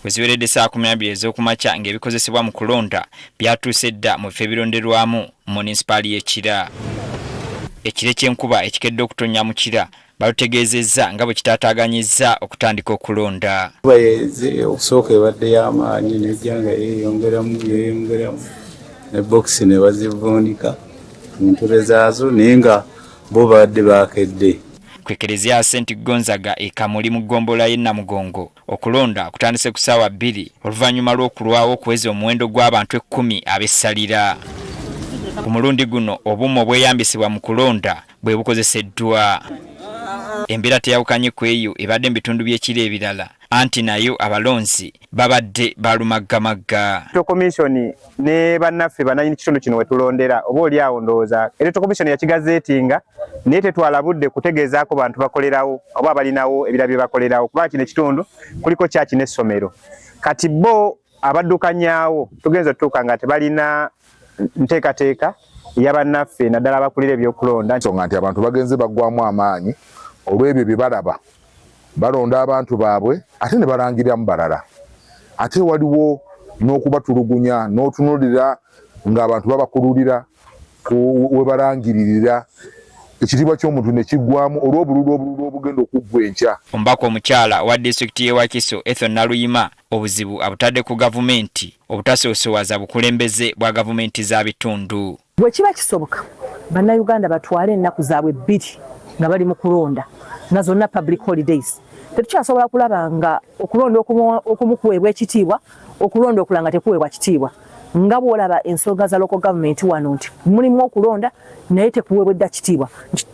Weziweredde saa 12 ez'okumakya ng'ebikozesebwa mu kulonda byatuuse dda mu bifo ebironderwamu munisipaali y'Ekira. Ekire ky'enkuba ekikedde okutonnya mu Kira balutegeezezza nga bwe kitaataaganyizza okutandika okulonda. Okusooka ebadde y'amaanyi n'ejja nga yeeyongeramu ne bokisi ne bazivuunika entule zaazo naye nga bo badde baakedde. Ku Eklezia ya St. Gonzaga e Kamuli mu ggombolola y'e Namugongo okulonda kutandise ku ssaawa 2 oluvannyuma lw'okulwawo okuweza omuwendo gw'abantu 10 ab'essalira. Ku mulundi guno obumu obweyambisibwa mu kulonda bwe bukozeseddwa. Embeera teyawukanye ku eyo ebadde mu bitundu by'Ekira ebirala anti nayo abalonzi babadde balumaggamagga. Komishoni ne bannaffe bananyini kitundu kino we tulondera oba oli awo ndowooza Electoral Commission yakigazeetinga naye tetwalabudde kutegeezaako bantu bakolerawo oba abalinawo ebira bye bakolerawo kuba kino ekitundu kuliko kyaki n'essomero. Kati bo abaddukanyaawo tugenza otutuuka nga tebalina nteekateeka y'abannaffe naddala abakulira ebyokulonda. Nsonga nti abantu bagenze baggwamu amaanyi olw'ebyo bye balaba balonda abantu baabwe ate ne balangiriramu balala. Ate waliwo n'okubatulugunya n'otunulira ng'abantu babakululira we balangiririra ekitiibwa ky'omuntu ne kiggwamu olw'obululu obugenda okuggwa enkya. Omubaka omukyala wa disitulikiti y'e Wakiso Ethel Naluyima obuzibu abutadde ku gavumenti obutasoosowaza bukulembeze bwa gavumenti za bitundu. Bwe kiba kisoboka bannayuganda batwale ennaku zaabwe 2 nga bali mu kulonda nga zonna public holidays. Tetukyasobola kulaba nga okulonda okumu kuweebwa ekitiibwa okulonda okulanga tekuweebwa kitiibwa. Nga bw'olaba ensonga za local government wano nti mulimu okulonda naye tekuweebwa dda kitiibwa.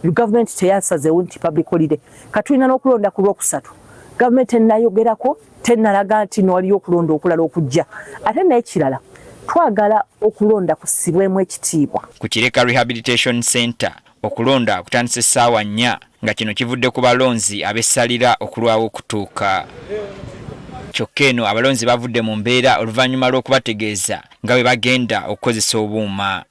Gavumenti teyasazeewo nti public holiday. Katulina n'okulonda ku Lwokusatu. Gavumenti enayogerako tennalaga nti waliyo okulonda okulala okujja. Ate naye kirala twagala okulonda kusibwemu ekitiibwa. Ku Kireka Rehabilitation Center okulonda kutandise essaawa 4 nga kino kivudde ku balonzi ab'essalira okulwawo okutuuka. Kyokka eno abalonzi bavudde mu mbeera oluvannyuma lw'okubategeeza nga bwe bagenda okukozesa obuuma.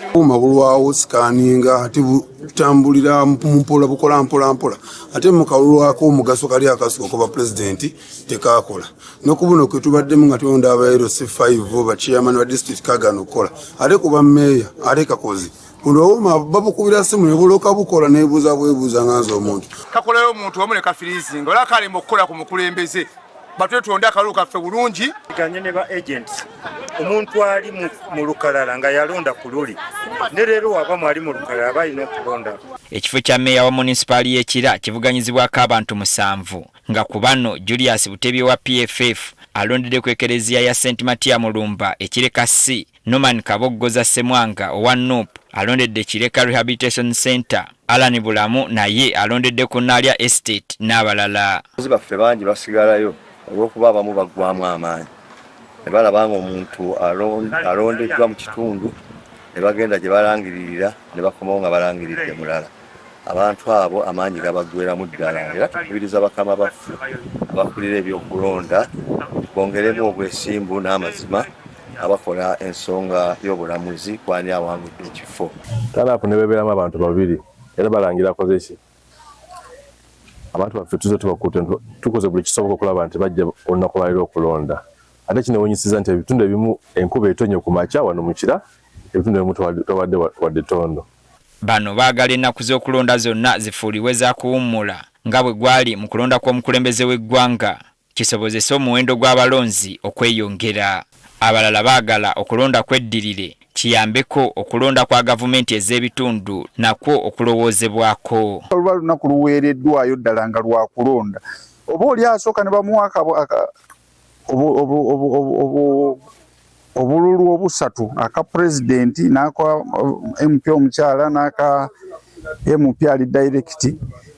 Obuuma bulwawo sikaninga ate butambulira mpola bukola mpola ate mu kalulwako omugaso kali akasuka kuba pulezidenti tekakola. N'okubuno kwe tubaddemu nga tulonda abaero C5 ba chairman wa district kagano kola ate kuba meya ate kakozi Uloma babukubira simu nebuloka bukola nebuza bwebuza nganzo omuntu. Kakolayo omuntu wamu ne kafirizi ngola kale mukola ku mukulembeze. Batwetonda akaluka ffe bulungi ganye ne ba agents. Omuntu ali mu lukalala nga yalonda ku luli. Ne leero waba mwali mu lukalala balina okulonda. Ekifo kya meya wa munisipaali y'Ekira kivuganyizibwako abantu 7 nga ku bano Julius Butebye wa PFF alondedde ku Eklezia ya St. Matia Mulumba Ekireka C, Norman Kaboggoza Semwanga owa NUP alondedde Kireka Rehabilitation Center, Alan Bulamu naye alondedde ku Nalya Estate n'abalala. Baffe bangi basigalayo olw'okuba abamu baggwamu amaanyi ne balaba ng'omuntu alondeddwa mu kitundu ne bagenda gye balangiririra ne bakomawo nga balangiridde mulala. Abantu abo amaanyi gabaggweramu ddala era tukubiriza bakama baffe abakulira ebyokulonda bongeremu obwesimbu n'amazima abakola ensonga y'obulamuzi kwani awangudde ekifo. Talaapu ne bebeeramu abantu 2 era balangira akoze ki. Abantu baffe tuze tubakutte tukoze buli kisoboka okulaba nti bajja olunaku lwaliro okulonda. Ate kinewunyisiza nti ebitundu ebimu enkuba etonye ku makya wano mu Kira, ebitundu ebimu tobadde wadde tondo. Bano baagala ennaku z'okulonda zonna zifuulibwe za kuwummula nga bwe gwali mu kulonda kw'omukulembeze w'eggwanga kisobozese omuwendo gw'abalonzi okweyongera. Abalala baagala okulonda kweddirire kiyambeko okulonda kwa gavumenti ez'ebitundu nakwo okulowoozebwako. Olunaku luweereddwayo ddala nga lwa kulonda oba oli asooka ne bamuwa obululu obusatu aka pulezidenti n'aka MP omukyala n'aka MP ali direct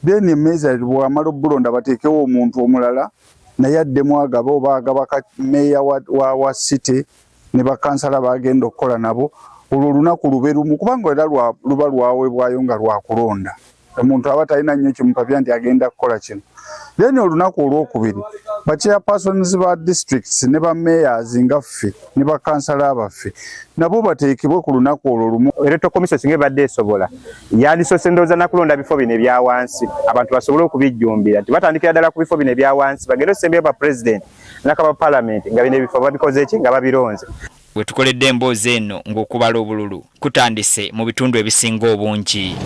then emmeeza bw'amala obbulonda bateekewo omuntu omulala naye addemu agaba oba agaba meeya wa city ne bakansala bagenda okukola nabo olwo olunaku lube lumu kubanga era luba lwaweebwayo nga lwa kulonda omuntu aba talina nnyo kimupapya nti agenda kukola kino. Then olunaku olwokubiri ba chairpersons ba districts ne ba mayors ngaffe ne ba kansala abaffe nabo bateekebwe ku lunaku olwo lumu. Electoral Commission singa ebadde esobola yandisose ndowooza nakulonda bifo bino ebya wansi abantu basobole okubijjumbira nti batandikira ddala ku bifo bino ebya wansi bagende okusembera ba president nakaba parliament nga bino ebifo babikoze ki nga babironze. Bwe tukoledde emboozi eno ng'okubala obululu kutandise mu bitundu ebisinga obungi.